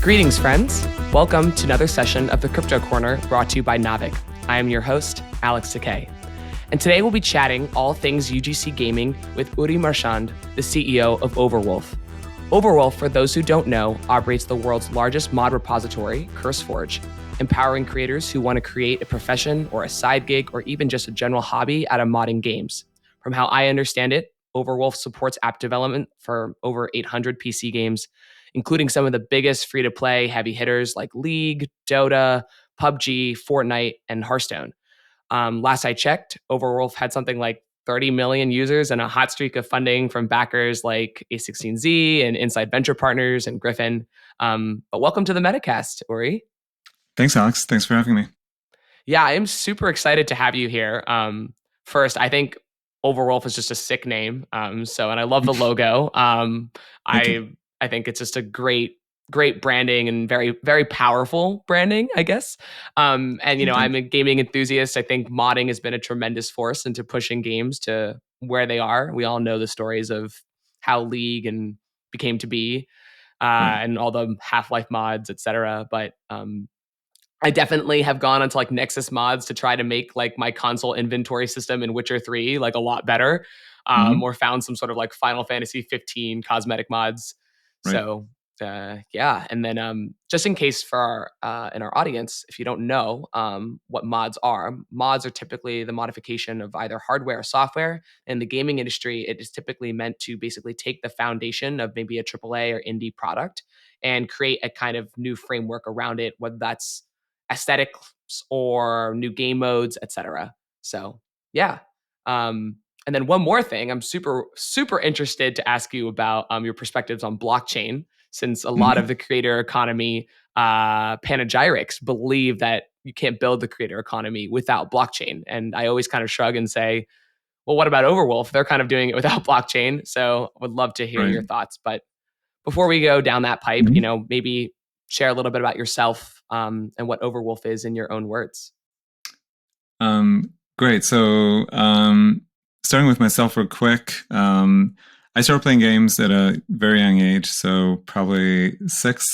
Greetings, friends. Welcome to another session of the Crypto Corner brought to you by Naavik. I am your host, Alex Takei. And today we'll be chatting all things UGC Gaming with Uri Marchand, the CEO of Overwolf. Overwolf, for those who don't know, operates the world's largest mod repository, CurseForge, empowering creators who want to create a profession or a side gig or even just a general hobby out of modding games. From how I understand it, Overwolf supports app development for over 800 PC games, including some of the biggest free-to-play heavy hitters like League, Dota, PUBG, Fortnite, and Hearthstone. Last I checked, Overwolf had something like 30 million users and a hot streak of funding from backers like A16Z and Inside Venture Partners and Griffin. But welcome to the Metacast, Uri. Thanks, Alex. Thanks for having me. Yeah, I'm super excited to have you here. First, I think Overwolf is just a sick name. And I love the logo. I think it's just a great branding and very, very powerful branding, I guess. I'm a gaming enthusiast. I think modding has been a tremendous force into pushing games to where they are. We all know the stories of how League and became to be, and all the Half-Life mods, etc. But I definitely have gone onto like Nexus mods to try to make like my console inventory system in Witcher 3 like a lot better, or found some sort of like Final Fantasy 15 cosmetic mods. Right. So yeah, and then just in case for our in our audience, if you don't know what mods are typically the modification of either hardware or software. In the gaming industry, it is typically meant to basically take the foundation of maybe a AAA or indie product and create a kind of new framework around it, whether that's aesthetics or new game modes, etc. So yeah. And then one more thing, I'm super interested to ask you about your perspectives on blockchain, since a lot of the creator economy panegyrics believe that you can't build the creator economy without blockchain. And I always kind of shrug and say, well, what about Overwolf? They're kind of doing it without blockchain. So I would love to hear your thoughts. But before we go down that pipe, maybe share a little bit about yourself and what Overwolf is in your own words. Great. So starting with myself real quick, I started playing games at a very young age, so probably 6.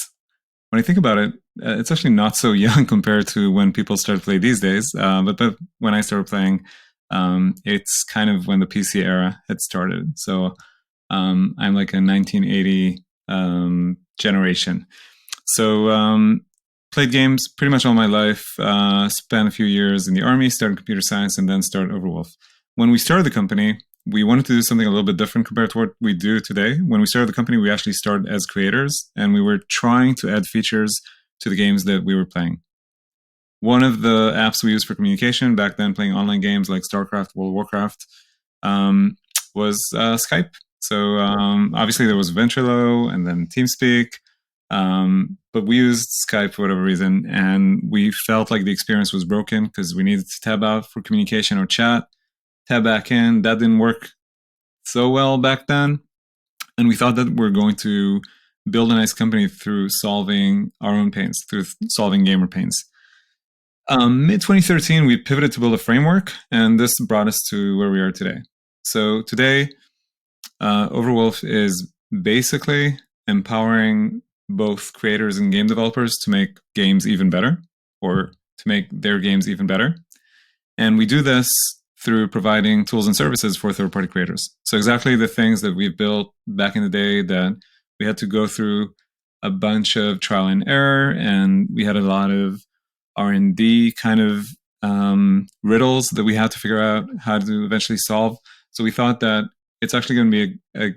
When I think about it, it's actually not so young compared to when people start to play these days. But when I started playing, it's kind of when the PC era had started. So I'm like a 1980 generation. So played games pretty much all my life, spent a few years in the army, started computer science, and then started Overwolf. When we started the company, we wanted to do something a little bit different compared to what we do today. When we started the company, we actually started as creators, and we were trying to add features to the games that we were playing. One of the apps we used for communication back then, playing online games like StarCraft, World of Warcraft, was Skype. So obviously there was Ventrilo and then TeamSpeak, but we used Skype for whatever reason, and we felt like the experience was broken because we needed to tab out for communication or chat, tab back in. That didn't work so well back then, and we thought that we're going to build a nice company through solving our own pains, through solving gamer pains. Mid-2013, we pivoted to build a framework, and this brought us to where we are today. So today, Overwolf is basically empowering both creators and game developers to make games even better, or to make their games even better. And we do this through providing tools and services for third-party creators. So exactly the things that we've built back in the day that we had to go through a bunch of trial and error, and we had a lot of R&D kind of riddles that we had to figure out how to eventually solve. So we thought that it's actually going to be a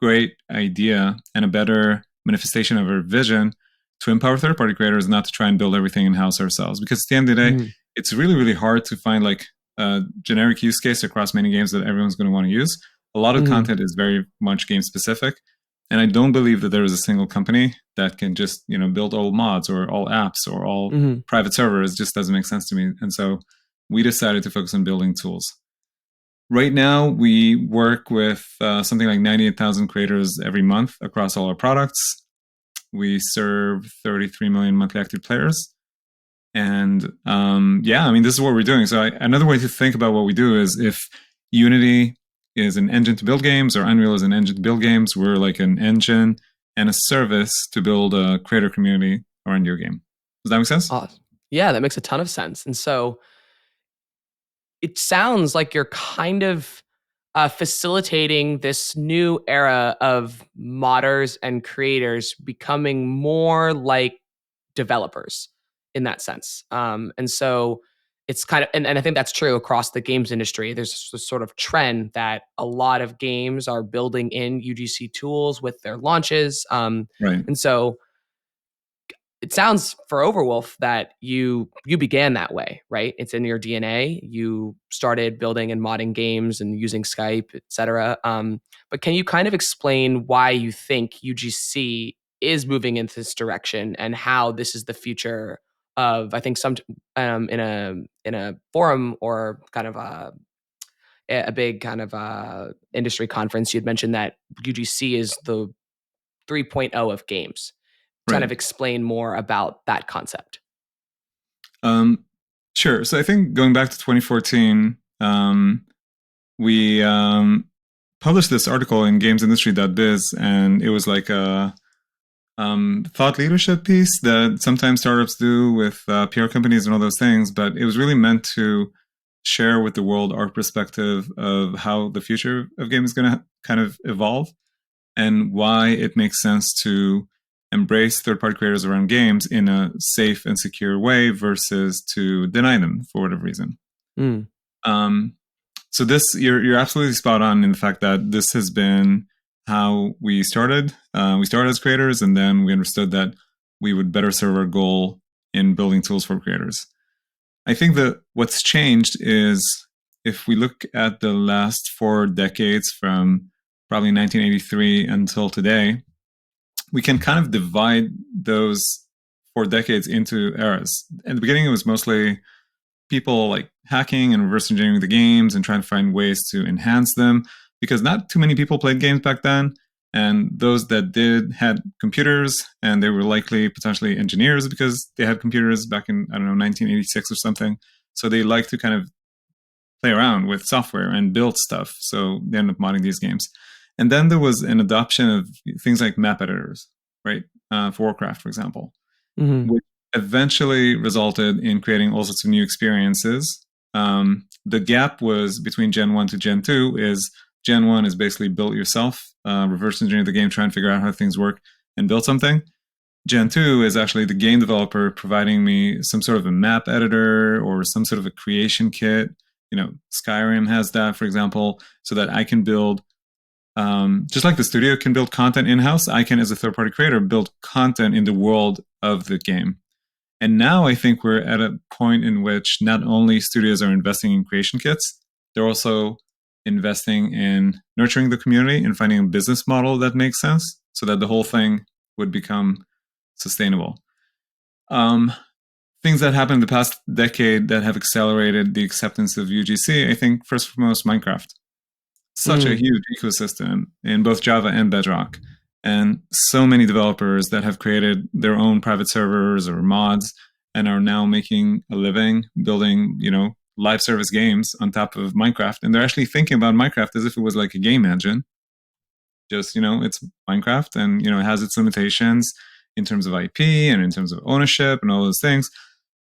great idea and a better manifestation of our vision to empower third-party creators, not to try and build everything in-house ourselves. Because at the end of the day, it's really, really hard to find like a generic use case across many games that everyone's going to want to use. A lot of content is very much game-specific. And I don't believe that there is a single company that can just, build all mods or all apps or all private servers. It just doesn't make sense to me. And so we decided to focus on building tools. Right now, we work with something like 98,000 creators every month across all our products. We serve 33 million monthly active players. And this is what we're doing. So another way to think about what we do is if Unity is an engine to build games or Unreal is an engine to build games, we're like an engine and a service to build a creator community around your game. Does that make sense? Yeah, that makes a ton of sense. And so it sounds like you're kind of facilitating this new era of modders and creators becoming more like developers in that sense. And so it's kind of, and I think that's true across the games industry. There's this sort of trend that a lot of games are building in UGC tools with their launches. Right. And so it sounds for Overwolf that you began that way, right? It's in your DNA. You started building and modding games and using Skype, et cetera. But can you kind of explain why you think UGC is moving in this direction and how this is the future of? I think some in a forum or kind of a big kind of industry conference, you'd mentioned that UGC is the 3.0 of games. Kind Right. of explain more about that concept. Sure. So I think going back to 2014, we published this article in gamesindustry.biz, and it was like a thought leadership piece that sometimes startups do with PR companies and all those things, but it was really meant to share with the world our perspective of how the future of gaming is going to kind of evolve and why it makes sense to embrace third-party creators around games in a safe and secure way versus to deny them for whatever reason. Mm. So this, you're absolutely spot on in the fact that this has been how we started. We started as creators, and then we understood that we would better serve our goal in building tools for creators. I think that what's changed is if we look at the last 4 decades from probably 1983 until today, we can kind of divide those 4 decades into eras. In the beginning, it was mostly people like hacking and reverse engineering the games and trying to find ways to enhance them because not too many people played games back then. And those that did had computers, and they were likely potentially engineers because they had computers back in, I don't know, 1986 or something. So they liked to kind of play around with software and build stuff. So they ended up modding these games. And then there was an adoption of things like map editors, right? For Warcraft, for example, which eventually resulted in creating all sorts of new experiences. The gap was between Gen 1 to Gen 2 is Gen 1 is basically built yourself, reverse engineer the game, try and figure out how things work and build something. Gen 2 is actually the game developer providing me some sort of a map editor or some sort of a creation kit. You know, Skyrim has that, for example, so that I can build, just like the studio can build content in-house, I can, as a third-party creator, build content in the world of the game. And now I think we're at a point in which not only studios are investing in creation kits, they're also investing in nurturing the community and finding a business model that makes sense so that the whole thing would become sustainable. Things that happened in the past decade that have accelerated the acceptance of UGC, I think first and foremost, Minecraft. Such a huge ecosystem in both Java and Bedrock. And so many developers that have created their own private servers or mods and are now making a living building, you know, live service games on top of Minecraft. And they're actually thinking about Minecraft as if it was like a game engine. Just, you know, it's Minecraft and, you know, it has its limitations in terms of IP and in terms of ownership and all those things.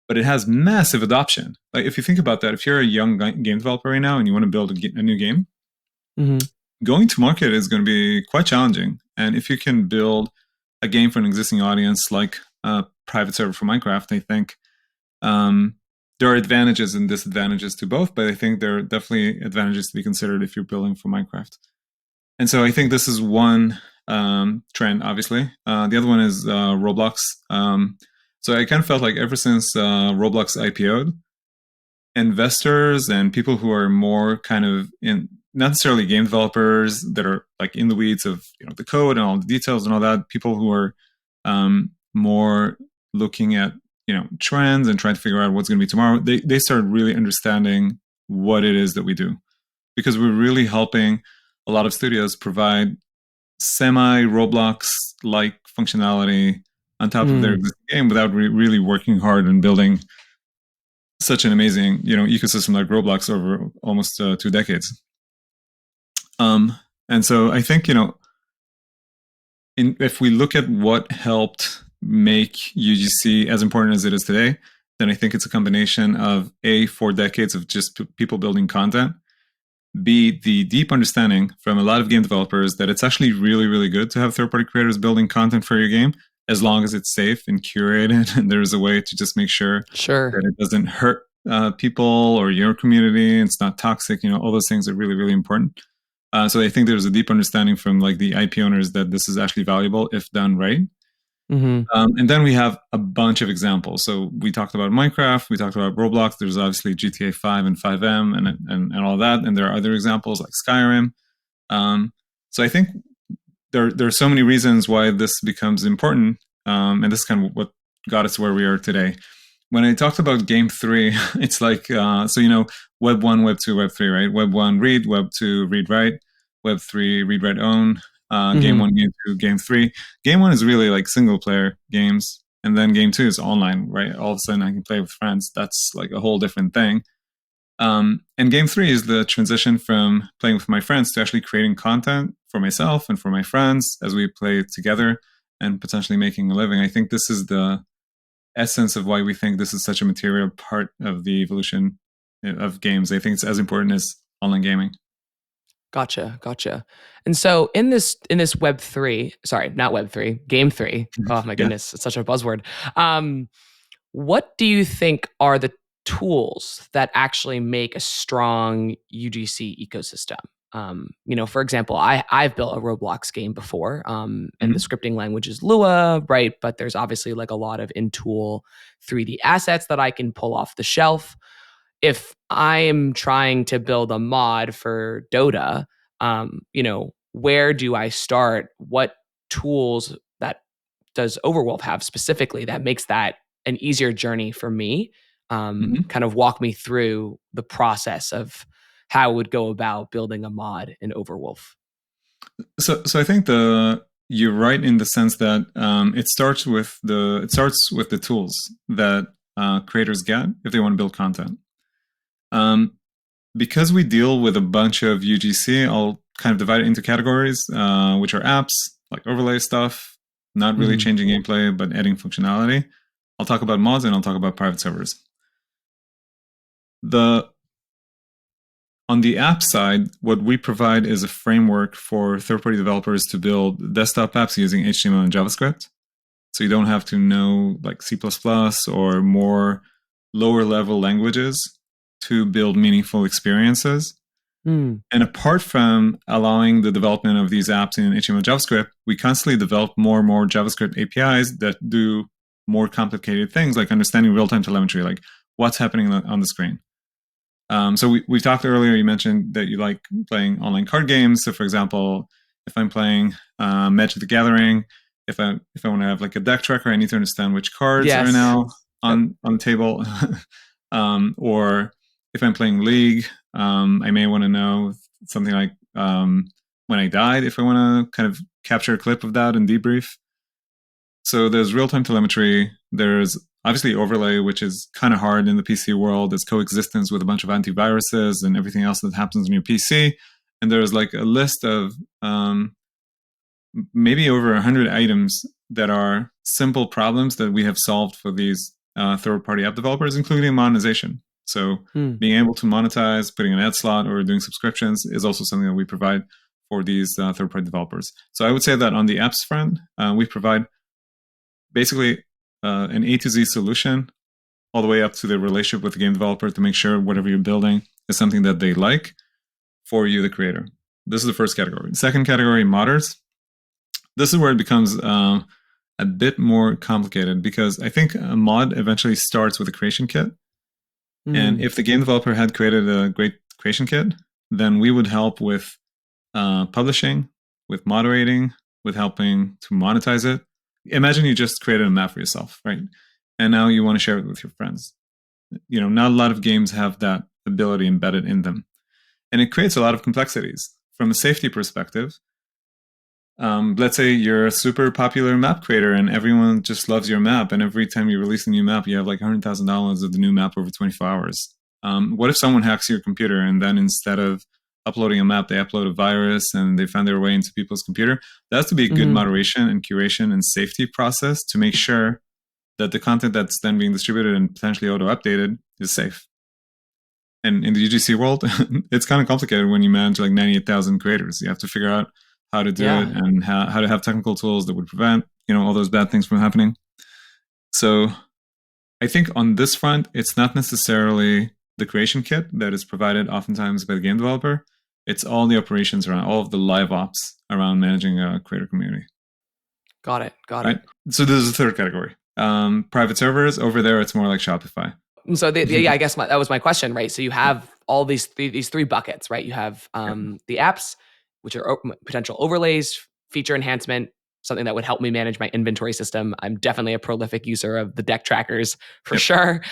But it has massive adoption. Like if you think about that, if you're a young game developer right now and you want to build a new game, going to market is going to be quite challenging. And if you can build a game for an existing audience like a private server for Minecraft, I think there are advantages and disadvantages to both, but I think there are definitely advantages to be considered if you're building for Minecraft. And so I think this is one trend, obviously. The other one is Roblox. So I kind of felt like ever since Roblox IPO'd, investors and people who are more kind of in, not necessarily game developers that are like in the weeds of, you know, the code and all the details and all that, people who are more looking at, you know, trends and trying to figure out what's going to be tomorrow, they start really understanding what it is that we do, because we're really helping a lot of studios provide semi Roblox like functionality on top of their existing game without really working hard and building such an amazing, you know, ecosystem like Roblox over almost 2 decades. And so I think, you know, if we look at what helped make UGC as important as it is today, then I think it's a combination of A, 4 decades of just people building content, B, the deep understanding from a lot of game developers that it's actually really, really good to have third-party creators building content for your game, as long as it's safe and curated and there's a way to just make sure Sure. that it doesn't hurt people or your community. It's not toxic. All those things are really, really important. So I think there's a deep understanding from like the IP owners that this is actually valuable if done right. Mm-hmm. And then we have a bunch of examples. So we talked about Minecraft, we talked about Roblox. There's obviously GTA 5 and 5M and all that. And there are other examples like Skyrim. So I think there are so many reasons why this becomes important. And this is kind of what got us where we are today. When I talked about game 3, it's like, Web 1, Web 2, Web 3, right? Web 1, read, Web 2, read, write, Web 3, read, write, own, game 1, game 2, game 3. Game 1 is really like single player games. And then game 2 is online, right? All of a sudden I can play with friends. That's like a whole different thing. And game 3 is the transition from playing with my friends to actually creating content for myself and for my friends as we play together and potentially making a living. I think this is the essence of why we think this is such a material part of the evolution of games. I think it's as important as online gaming. Gotcha. And so in this Web 3, sorry, not Web 3, Game 3. Oh my Yeah. goodness, it's such a buzzword. What do you think are the tools that actually make a strong UGC ecosystem? For example, I've built a Roblox game before, and the scripting language is Lua, right? But there's obviously like a lot of in-tool 3D assets that I can pull off the shelf. If I'm trying to build a mod for Dota, where do I start? What tools that does Overwolf have specifically that makes that an easier journey for me? Kind of walk me through the process of how I would go about building a mod in Overwolf. So I think you're right in the sense that it starts with the tools that creators get if they want to build content. Because we deal with a bunch of UGC, I'll kind of divide it into categories, which are apps, like overlay stuff, not really changing gameplay, but adding functionality. I'll talk about mods and I'll talk about private servers. On the app side, what we provide is a framework for third-party developers to build desktop apps using HTML and JavaScript. So you don't have to know like C++ or more lower-level languages to build meaningful experiences. And apart from allowing the development of these apps in HTML and JavaScript, we constantly develop more and more JavaScript APIs that do more complicated things like understanding real-time telemetry, like what's happening on the screen. So we talked earlier, you mentioned that you like playing online card games. So for example, if I'm playing Magic the Gathering, if I want to have like a deck tracker, I need to understand which cards are now on the table. Or if I'm playing League, I may want to know something like when I died, if I want to kind of capture a clip of that and debrief. So there's real-time telemetry. There's obviously overlay, which is kind of hard in the PC world. It's coexistence with a bunch of antiviruses and everything else that happens on your PC. And there's like a list of maybe over 100 items that are simple problems that we have solved for these third-party app developers, including monetization. So being able to monetize, putting an ad slot or doing subscriptions is also something that we provide for these third-party developers. So I would say that on the apps front, we provide basically an A to Z solution all the way up to the relationship with the game developer to make sure whatever you're building is something that they like for you, the creator. This is the first category. The second category, modders. This is where it becomes a bit more complicated because I think a mod eventually starts with a creation kit. And if the game developer had created a great creation kit, then we would help with publishing, with moderating, with helping to monetize it. Imagine you just created a map for yourself, right? And now you want to share it with your friends. Not a lot of games have that ability embedded in them. And it creates a lot of complexities. From a safety perspective, let's say you're a super popular map creator and everyone just loves your map. And every time you release a new map, you have like $100,000 of the new map over 24 hours. What if someone hacks your computer and then instead of uploading a map, they upload a virus and they find their way into people's computer. There has to be a good moderation and curation and safety process to make sure that the content that's then being distributed and potentially auto-updated is safe. And in the UGC world, it's kind of complicated when you manage like 98,000 creators. You have to figure out how to do it and how to have technical tools that would prevent, all those bad things from happening. So I think on this front, it's not necessarily the creation kit that is provided oftentimes by the game developer. It's all the operations around, all of the live ops around managing a creator community. Got it. So this is the third category. Private servers, over there, it's more like Shopify. So I guess that was my question, right? So you have all these three buckets, right? You have the apps, which are potential overlays, feature enhancement, something that would help me manage my inventory system. I'm definitely a prolific user of the deck trackers for sure.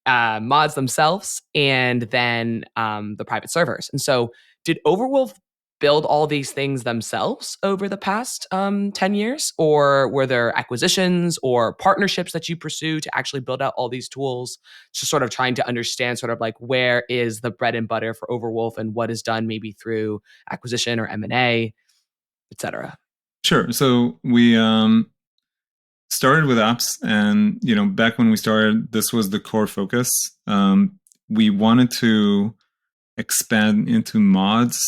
Mods themselves, and then the private servers. And so did Overwolf build all these things themselves over the past 10 years? Or were there acquisitions or partnerships that you pursue to actually build out all these tools? Just sort of trying to understand sort of like where is the bread and butter for Overwolf and what is done maybe through acquisition or M&A, et cetera. Sure. So we started with apps, and back when we started, this was the core focus. We wanted to expand into mods.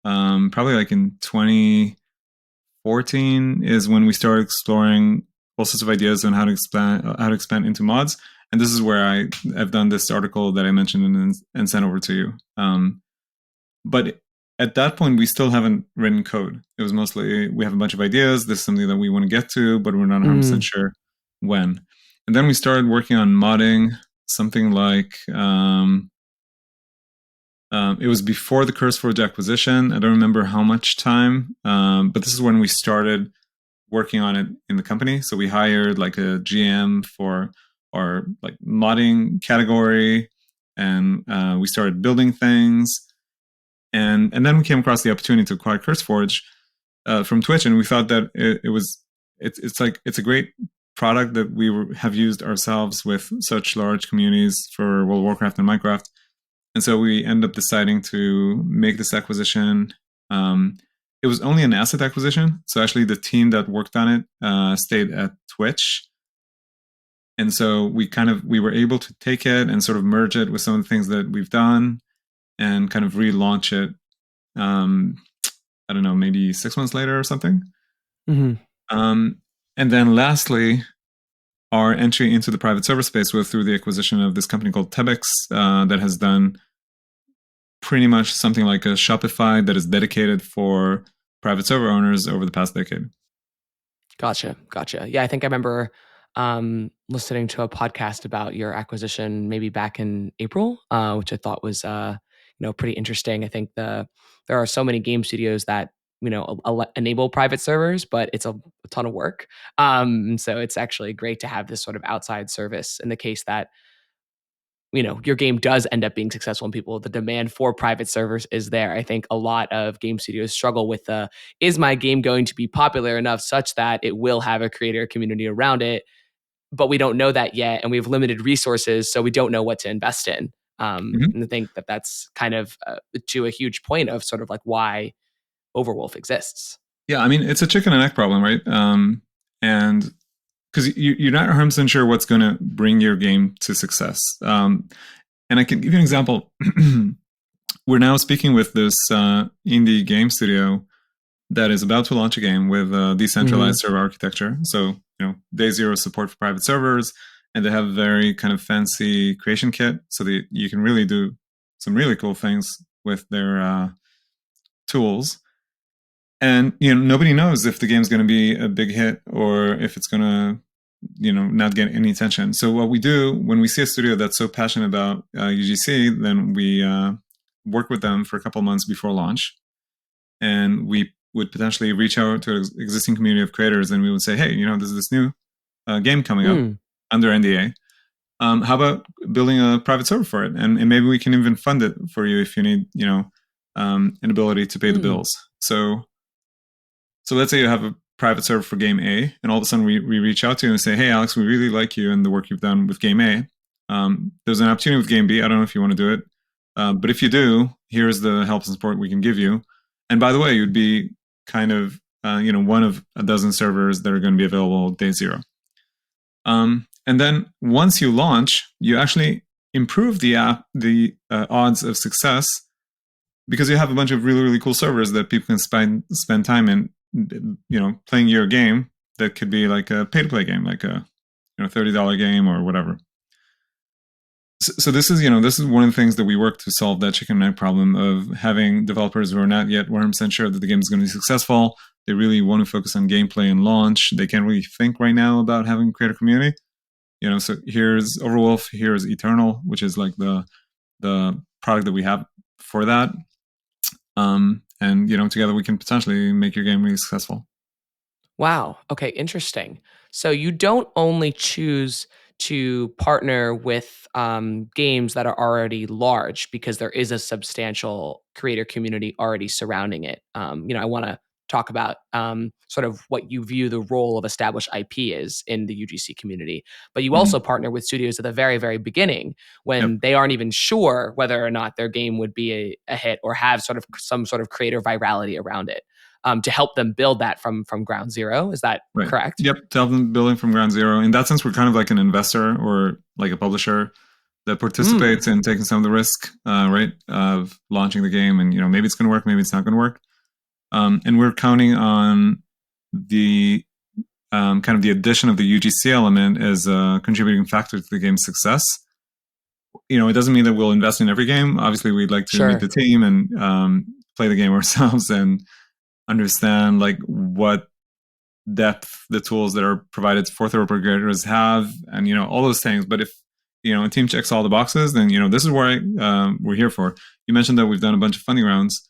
Probably like in 2014 is when we started exploring all sorts of ideas on how to expand into mods. And this is where I've done this article that I mentioned and sent over to you. But at that point, we still haven't written code. It was mostly, we have a bunch of ideas. This is something that we want to get to, but we're not 100% sure when. And then we started working on modding something like, it was before the CurseForge acquisition. I don't remember how much time, but this is when we started working on it in the company. So we hired like a GM for our like modding category, and we started building things. And then we came across the opportunity to acquire CurseForge from Twitch, and we thought that it's a great product that we have used ourselves with such large communities for World of Warcraft and Minecraft. And so we ended up deciding to make this acquisition. It was only an asset acquisition, so actually the team that worked on it stayed at Twitch. And so we were able to take it and sort of merge it with some of the things that we've done, and kind of relaunch it, I don't know, maybe 6 months later or something. And then lastly, our entry into the private server space was through the acquisition of this company called Tebix that has done pretty much something like a Shopify that is dedicated for private server owners over the past decade. Gotcha. Yeah, I think I remember listening to a podcast about your acquisition maybe back in April, which I thought was pretty interesting. I think there are so many game studios that enable private servers, but it's a ton of work. So it's actually great to have this sort of outside service in the case that your game does end up being successful and the demand for private servers is there. I think a lot of game studios struggle with is my game going to be popular enough such that it will have a creator community around it? But we don't know that yet, and we have limited resources, so we don't know what to invest in. And I think that's kind of to a huge point of sort of like why Overwolf exists. Yeah, I mean, it's a chicken and egg problem, right? And because you're not 100% sure what's going to bring your game to success. And I can give you an example. We're now speaking with this indie game studio that is about to launch a game with decentralized server architecture. So, day zero support for private servers, and they have a very kind of fancy creation kit so that you can really do some really cool things with their tools. And nobody knows if the game's going to be a big hit or if it's going to not get any attention. So what we do when we see a studio that's so passionate about UGC, then we work with them for a couple months before launch, and we would potentially reach out to an existing community of creators, and we would say, hey, there's this new game coming up under NDA. How about building a private server for it? And maybe we can even fund it for you if you need, an ability to pay the bills. So let's say you have a private server for game A, and all of a sudden we reach out to you and say, hey, Alex, we really like you and the work you've done with game A. There's an opportunity with game B. I don't know if you want to do it. But if you do, here's the help and support we can give you. And by the way, you'd be kind of one of a dozen servers that are going to be available day zero. And then once you launch, you actually improve the odds of success, because you have a bunch of really, really cool servers that people can spend time in, playing your game. That could be like a pay-to-play game, like a $30 game or whatever. So this is one of the things that we work to solve, that chicken and egg problem of having developers who are not yet 100% sure that the game is going to be successful. They really want to focus on gameplay and launch. They can't really think right now about having a creator community. So here's Overwolf, here's Eternal, which is like the product that we have for that. And together we can potentially make your game really successful. Wow. Okay, interesting. So you don't only choose to partner with games that are already large because there is a substantial creator community already surrounding it. I want to talk about sort of what you view the role of established IP is in the UGC community. But you also partner with studios at the very, very beginning when Yep. they aren't even sure whether or not their game would be a hit or have sort of some sort of creator virality around it. To help them build that from ground zero. Is that Right. correct? Yep. To help them building from ground zero. In that sense, we're kind of like an investor or like a publisher that participates in taking some of the risk, right, of launching the game. And maybe it's going to work, maybe it's not going to work. And we're counting on the kind of the addition of the UGC element as a contributing factor to the game's success. It doesn't mean that we'll invest in every game. Obviously, we'd like to meet the team and play the game ourselves and understand like what depth the tools that are provided for third-party creators have, and all those things. But if a team checks all the boxes, then this is where we're here for. You mentioned that we've done a bunch of funding rounds.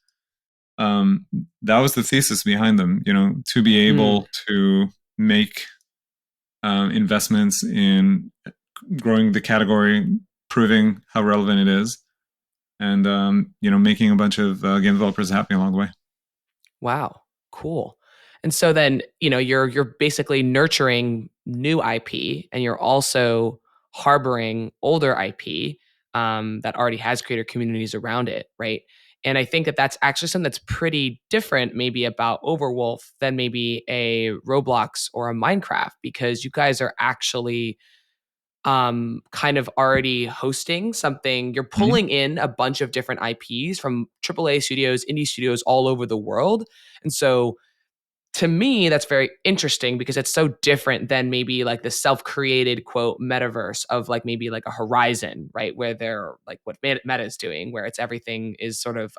That was the thesis behind them. To be able to make investments in growing the category, proving how relevant it is, and making a bunch of game developers happy along the way. Wow, cool. And so then, you're basically nurturing new IP, and you're also harboring older IP that already has creator communities around it, right? And I think that that's actually something that's pretty different, maybe about Overwolf than maybe a Roblox or a Minecraft, because you guys are actually kind of already hosting something. You're pulling in a bunch of different IPs from AAA studios, indie studios all over the world. And so to me, that's very interesting because it's so different than maybe like the self-created quote metaverse of like maybe like a Horizon, right? Where they're like what Meta is doing, where it's everything is sort of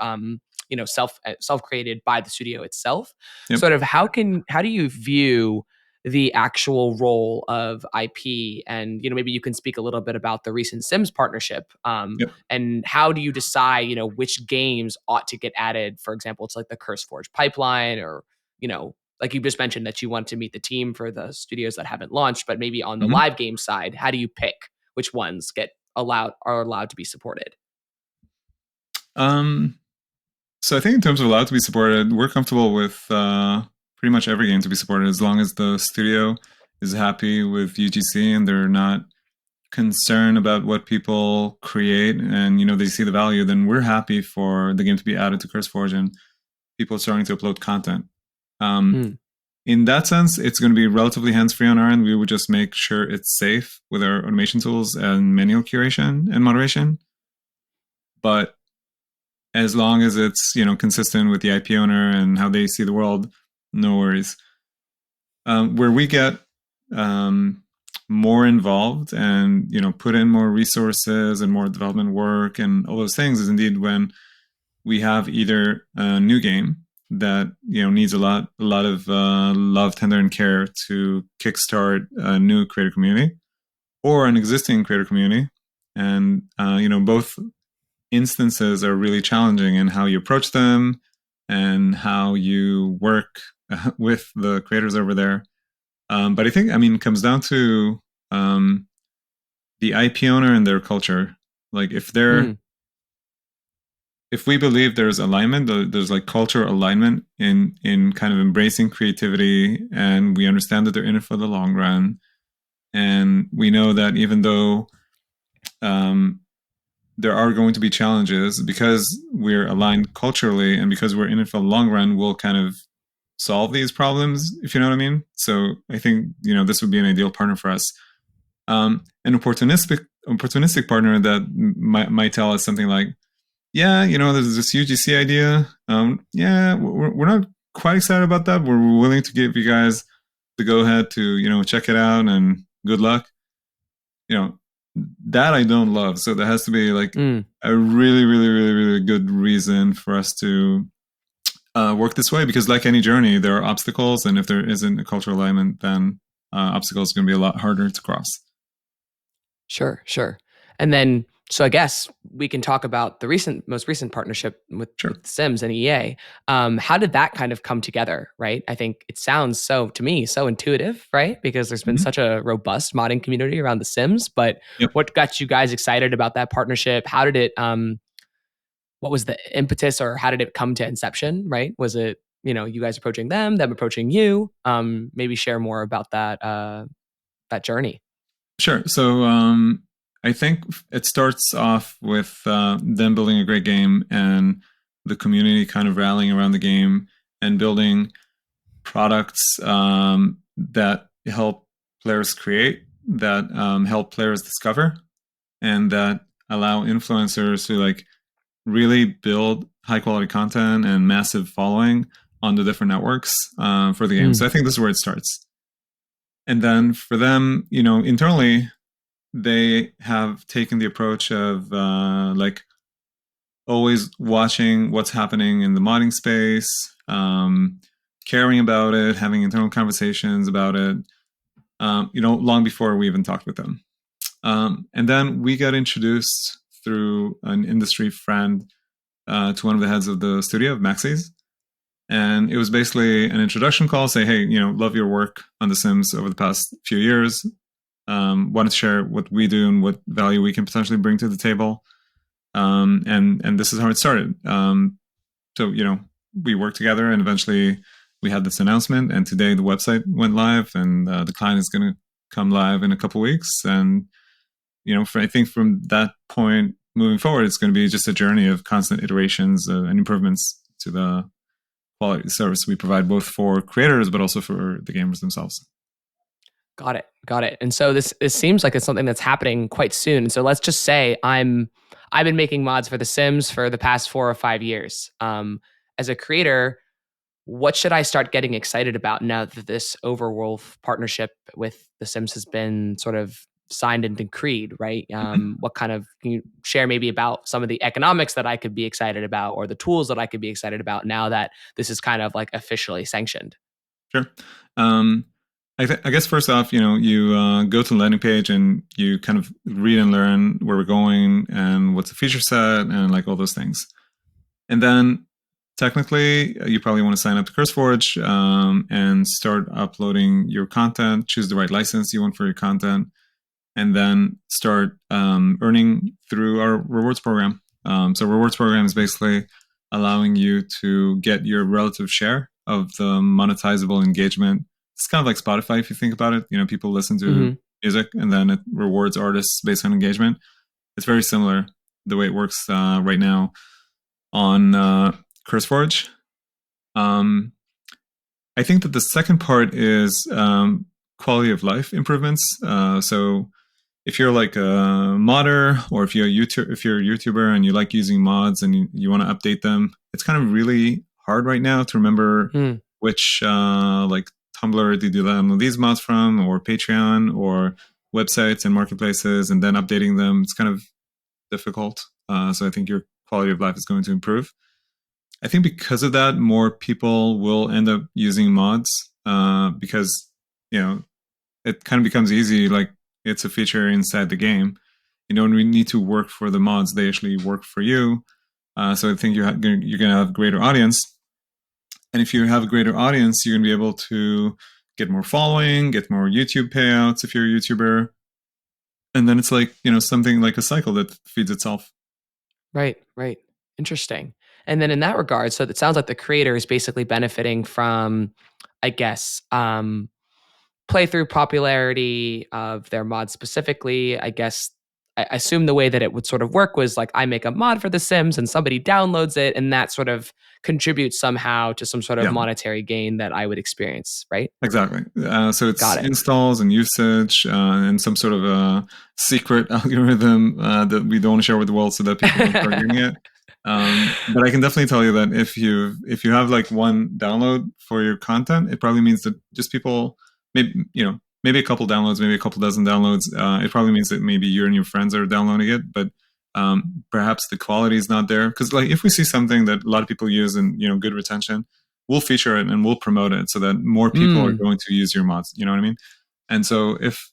self-created by the studio itself. Yep. Sort of how do you view the actual role of IP, and maybe you can speak a little bit about the recent Sims partnership, Yep. and how do you decide which games ought to get added, for example, to like the CurseForge pipeline, or like you just mentioned that you want to meet the team for the studios that haven't launched, but maybe on the live game side, how do you pick which ones are allowed to be supported? So I think in terms of allowed to be supported, we're comfortable with pretty much every game to be supported as long as the studio is happy with UGC and they're not concerned about what people create and they see the value. Then we're happy for the game to be added to CurseForge and people starting to upload content. In that sense, it's going to be relatively hands-free on our end. We would just make sure it's safe with our automation tools and manual curation and moderation. But as long as it's consistent with the IP owner and how they see the world, no worries. Where we get more involved and put in more resources and more development work and all those things is indeed when we have either a new game that needs a lot of love, tender, and care to kickstart a new creator community, or an existing creator community, and both instances are really challenging in how you approach them and how you work with the creators over there. But I think, it comes down to the IP owner and their culture. Like if we believe there's alignment, there's like cultural alignment in kind of embracing creativity, and we understand that they're in it for the long run, and we know that even though there are going to be challenges because we're aligned culturally and because we're in it for the long run. We'll kind of solve these problems, if you know what I mean. So I think this would be an ideal partner for us. An opportunistic partner that might tell us something like, yeah, there's this UGC idea. Yeah, we're not quite excited about that. We're willing to give you guys the go ahead to check it out and good luck. That I don't love. So there has to be like a really, really, really, really good reason for us to work this way, because like any journey, there are obstacles, and if there isn't a cultural alignment, then obstacles are going to be a lot harder to cross. Sure. And then, so I guess we can talk about the most recent partnership with Sims and EA. How did that kind of come together, right? I think it sounds to me so intuitive, right? Because there's been such a robust modding community around The Sims, but what got you guys excited about that partnership? How did it, what was the impetus, or how did it come to inception, right? Was it, you guys approaching them approaching you? Maybe share more about that journey. Sure. So I think it starts off with them building a great game and the community kind of rallying around the game and building products that help players create, that help players discover, and that allow influencers to like really build high quality content and massive following on the different networks for the game. So I think this is where it starts. And then for them, internally, they have taken the approach of like always watching what's happening in the modding space, caring about it, having internal conversations about it, long before we even talked with them. And then we got introduced through an industry friend to one of the heads of the studio of Maxis. And it was basically an introduction call, say, hey, love your work on The Sims over the past few years. Wanted to share what we do and what value we can potentially bring to the table. And this is how it started. So, we worked together, and eventually we had this announcement, and today the website went live, and the client is going to come live in a couple weeks. And, I think from that point moving forward, it's going to be just a journey of constant iterations and improvements to the quality service we provide, both for creators, but also for the gamers themselves. Got it. And so this seems like it's something that's happening quite soon. And so let's just say I've been making mods for The Sims for the past 4 or 5 years. As a creator, what should I start getting excited about now that this Overwolf partnership with The Sims has been sort of signed and decreed, right? What kind of, can you share maybe about some of the economics that I could be excited about, or the tools that I could be excited about now that this is kind of like officially sanctioned? Sure. I guess first off, you go to the landing page and you kind of read and learn where we're going and what's the feature set and like all those things. And then technically, you probably want to sign up to CurseForge and start uploading your content, choose the right license you want for your content, and then start earning through our rewards program. So rewards program is basically allowing you to get your relative share of the monetizable engagement. It's kind of like Spotify if you think about it. People listen to music and then it rewards artists based on engagement. It's very similar the way it works right now on CurseForge. I think that the second part is quality of life improvements. So if you're like a modder, or if you're a YouTuber and you like using mods and you want to update them, it's kind of really hard right now to remember which like Tumblr did you download these mods from, or Patreon, or websites and marketplaces, and then updating them. It's kind of difficult. So I think your quality of life is going to improve. I think because of that, more people will end up using mods because, it kind of becomes easy. Like, it's a feature inside the game. You don't really need to work for the mods. They actually work for you. So I think you're going to have a greater audience. And if you have a greater audience, you're going to be able to get more following, get more YouTube payouts if you're a YouTuber. And then it's like, something like a cycle that feeds itself. Right. Interesting. And then in that regard, so it sounds like the creator is basically benefiting from, I guess, playthrough popularity of their mod specifically. I guess I assume the way that it would sort of work was like I make a mod for The Sims and somebody downloads it, and that sort of contributes somehow to some sort of Yeah, monetary gain that I would experience, right? exactly. So it's Got it. installs and usage and some sort of a secret algorithm that we don't share with the world so that people don't start getting it. But I can definitely tell you that if you have like one download for your content, it probably means that just people, maybe maybe a couple downloads, maybe a couple dozen downloads. It probably means that maybe you and your friends are downloading it, but perhaps the quality is not there. Because like if we see something that a lot of people use and good retention, we'll feature it and we'll promote it so that more people are Mm. going to use your mods. You know what I mean? And so if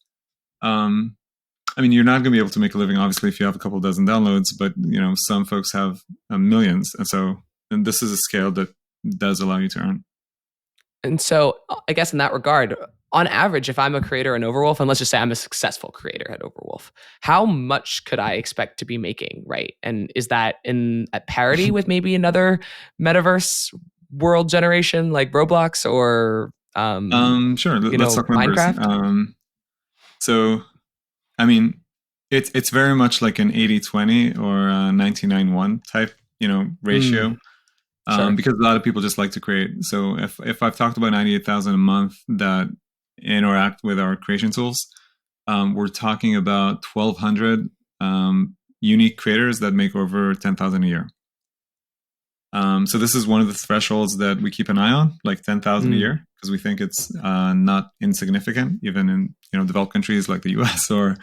I mean, you're not going to be able to make a living, obviously, if you have a couple dozen downloads, but some folks have millions, and this is a scale that does allow you to earn. And so I guess in that regard, on average, if I'm a creator in Overwolf, and let's just say I'm a successful creator at Overwolf, how much could I expect to be making, right? And is that in at parity with maybe another metaverse world generation like Roblox or Sure. Let's talk numbers. Minecraft? So, I mean, it's very much like an 80-20 or a 99-1 type, ratio. Mm, sure. Because a lot of people just like to create. So if I've talked about 98,000 a month that interact with our creation tools, we're talking about 1,200 unique creators that make over 10,000 a year. So this is one of the thresholds that we keep an eye on, like 10,000 a Mm, year, because we think it's not insignificant, even in developed countries like the U.S. or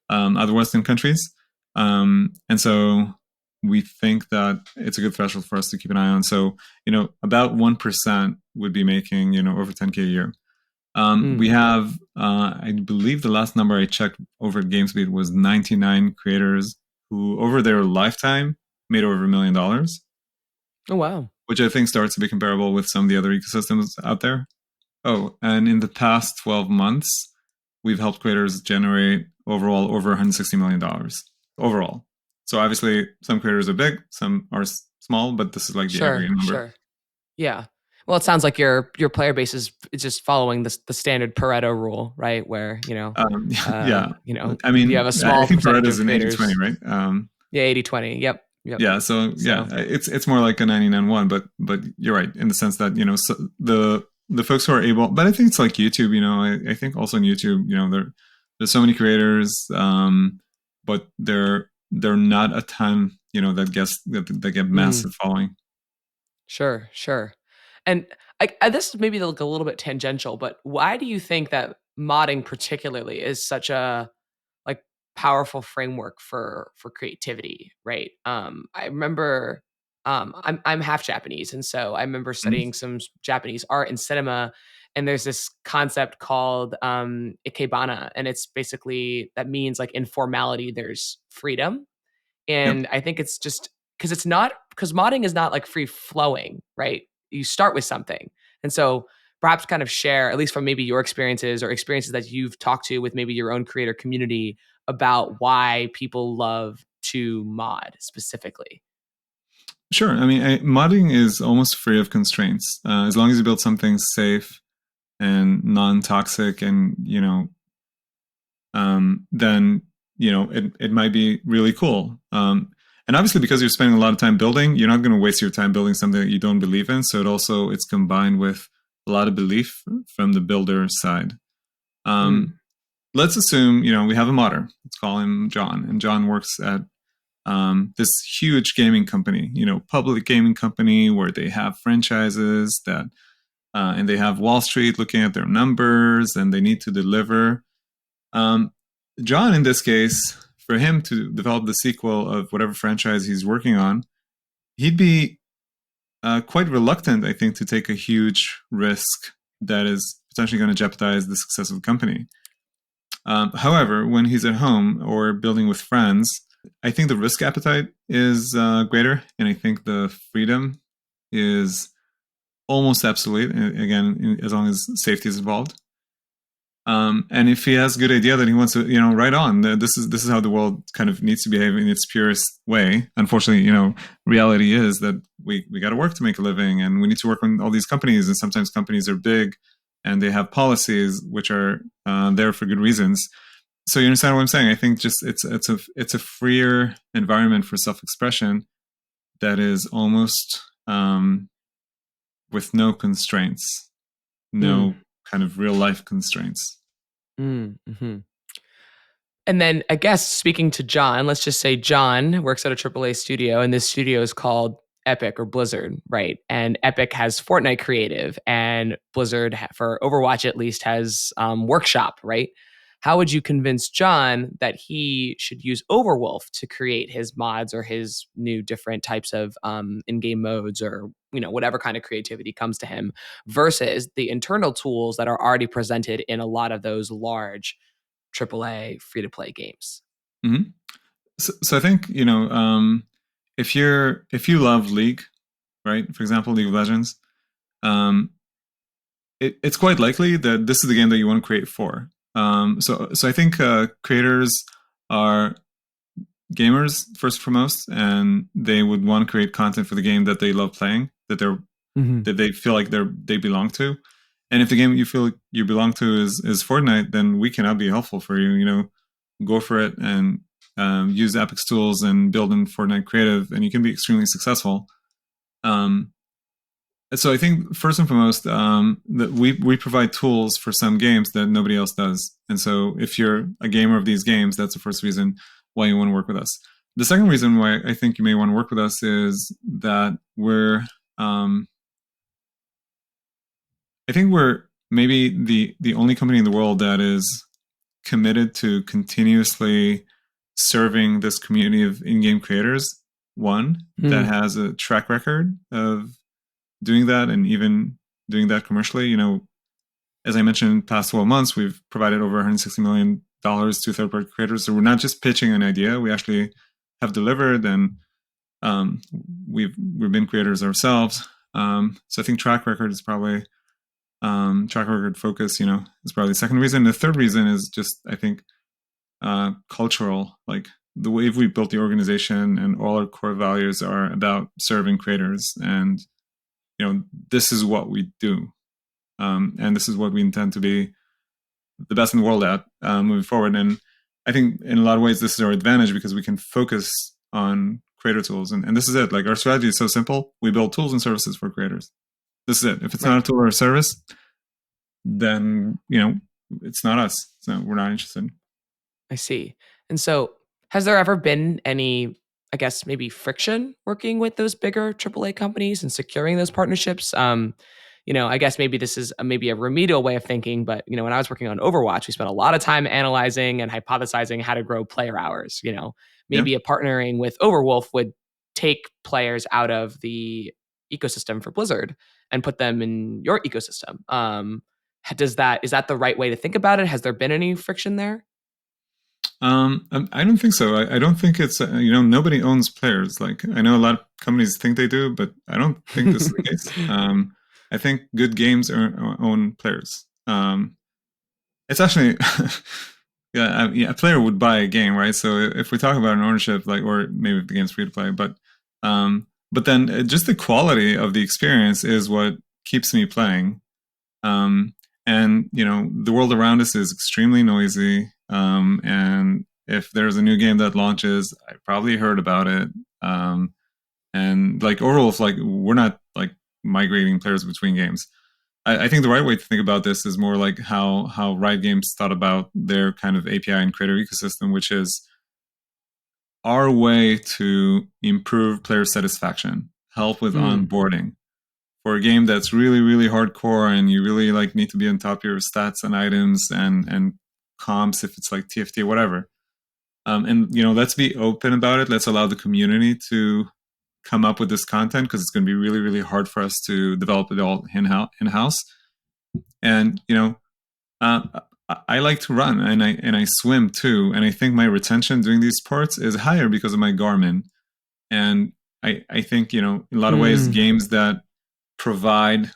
other Western countries. And so we think that it's a good threshold for us to keep an eye on. So about 1% would be making over 10K a year. We mm. have, I believe the last number I checked over at GameSpeed was 99 creators who, over their lifetime, made over $1 million, Oh, wow. which I think starts to be comparable with some of the other ecosystems out there. Oh, and in the past 12 months, we've helped creators generate overall over $160 million overall. So obviously, some creators are big, some are small, but this is like the Sure, aggregate number. sure. Yeah. Well, it sounds like your player base is just following the standard Pareto rule, right? Where Yeah, I you have mean, a I small think Pareto percentage is of an 80-20, creators. right? Yeah, 80-20. Yep. Yep. Yeah, so yeah, So, it's more like a 99-1, but you're right in the sense that so the folks who are able, but I think it's like YouTube. I think also on YouTube, there's so many creators, but they're not a ton, that get mm, massive following. sure, sure. And this is maybe like a little bit tangential, but why do you think that modding particularly is such a like powerful framework for creativity, right? I remember I'm half Japanese, and so I remember Mhm. studying some Japanese art and cinema, and there's this concept called ikebana, and it's basically that means like in formality there's freedom, Yep. and I think it's just because modding is not like free flowing, right? You start with something. And so perhaps kind of share, at least from maybe your experiences or experiences that you've talked to with maybe your own creator community about why people love to mod specifically. Sure. I mean, modding is almost free of constraints as long as you build something safe and non-toxic, and then it might be really cool. And obviously, because you're spending a lot of time building, you're not going to waste your time building something that you don't believe in. So it's combined with a lot of belief from the builder side. Mm, Let's assume we have a modder. Let's call him John, and John works at this huge gaming company, public gaming company where they have franchises that, and they have Wall Street looking at their numbers, and they need to deliver. Um, John, in this case, for him to develop the sequel of whatever franchise he's working on, he'd be quite reluctant, I think, to take a huge risk that is potentially going to jeopardize the success of the company. However, when he's at home or building with friends, I think the risk appetite is greater, and I think the freedom is almost absolute. Again, as long as safety is involved. And if he has a good idea that he wants to, right on. This is how the world kind of needs to behave in its purest way. Unfortunately, reality is that we got to work to make a living, and we need to work on all these companies. And sometimes companies are big, and they have policies which are there for good reasons. So you understand what I'm saying? I think just it's a freer environment for self-expression that is almost with no constraints, Mm, no kind of real life constraints. mm-hmm. And then I guess speaking to John, let's just say John works at a AAA studio, and this studio is called Epic or Blizzard, right? And Epic has Fortnite Creative, and Blizzard, for Overwatch at least, has Workshop, right? How would you convince John that he should use Overwolf to create his mods or his new different types of in-game modes, or whatever kind of creativity comes to him, versus the internal tools that are already presented in a lot of those large AAA free to play games? Mm-hmm. So I think if you love League, right? For example, League of Legends, um, it's quite likely that this is the game that you want to create for. So I think creators are gamers first and foremost, and they would want to create content for the game that they love playing, Mm-hmm. that they feel like they belong to. And if the game you feel like you belong to is Fortnite, then we cannot be helpful for you. Go for it and use Epic's tools and build in Fortnite Creative, and you can be extremely successful. Um, so I think first and foremost that we provide tools for some games that nobody else does. And so if you're a gamer of these games, that's the first reason why you want to work with us. The second reason why I think you may want to work with us is that I think we're maybe the only company in the world that is committed to continuously serving this community of in-game creators. One that Mm. has a track record of doing that, and even doing that commercially. As I mentioned, in the past 12 months, we've provided over $160 million to third-party creators. So we're not just pitching an idea; we actually have delivered, and um, we've been creators ourselves. So I think track record is probably track record focus. Is probably the second reason. The third reason is just, I think, cultural. Like the way we built the organization and all our core values are about serving creators, and this is what we do, and this is what we intend to be the best in the world at moving forward. And I think in a lot of ways this is our advantage because we can focus on creator tools, and this is it. Like our strategy is so simple: we build tools and services for creators. This is it. If it's Right. not a tool or a service, then it's not us. So we're not interested. I see. And so, has there ever been any, I guess, maybe friction working with those bigger AAA companies and securing those partnerships? I guess maybe this is maybe a remedial way of thinking, but when I was working on Overwatch, we spent a lot of time analyzing and hypothesizing how to grow player hours. Yeah. Maybe a partnering with Overwolf would take players out of the ecosystem for Blizzard and put them in your ecosystem. Is that the right way to think about it? Has there been any friction there? I don't think so. I don't think it's nobody owns players. Like I know a lot of companies think they do, but I don't think this is the case. I think good games own players. It's actually yeah, a player would buy a game, right? So if we talk about an ownership, like, or maybe the game's free to play, but then just the quality of the experience is what keeps me playing. Um, and the world around us is extremely noisy. And if there's a new game that launches, I probably heard about it. And like Overwolf, like we're not like migrating players between games. I think the right way to think about this is more like how Riot Games thought about their kind of API and creator ecosystem, which is our way to improve player satisfaction, help with Hmm. onboarding for a game that's really really hardcore, and you really like need to be on top of your stats and items and comps if it's like TFT or whatever. And let's be open about it. Let's allow the community to come up with this content because it's going to be really really hard for us to develop it all in house. And uh, I like to run, and I swim too, and I think my retention doing these sports is higher because of my Garmin. And I think in a lot of ways Mm. games that provide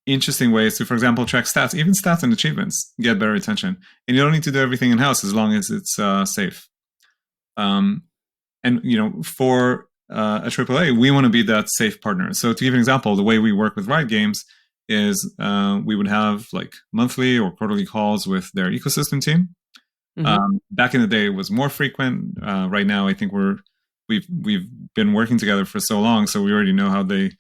interesting ways to, for example, track stats, even stats and achievements, get better retention. And you don't need to do everything in house as long as it's safe. Um, and for a AAA, we want to be that safe partner. So to give an example, the way we work with Riot Games is we would have like monthly or quarterly calls with their ecosystem team, Hmm. Back in the day, it was more frequent. Right now, I think we've been working together for so long, so we already know how they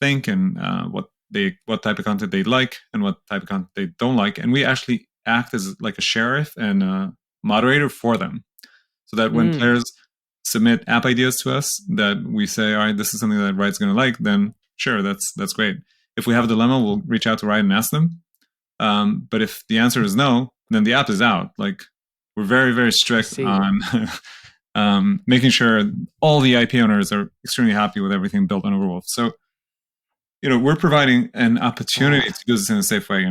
think and what type of content they like and what type of content they don't like, and we actually act as like a sheriff and a moderator for them, so that when Mm, players submit app ideas to us, that we say, all right, this is something that Riot's going to like, then sure, that's great. If we have a dilemma, we'll reach out to Riot and ask them. But if the answer is no, then the app is out. Like we're very, very I strict see. on making sure all the IP owners are extremely happy with everything built on Overwolf. So, we're providing an opportunity Ah, to do this in a safe way,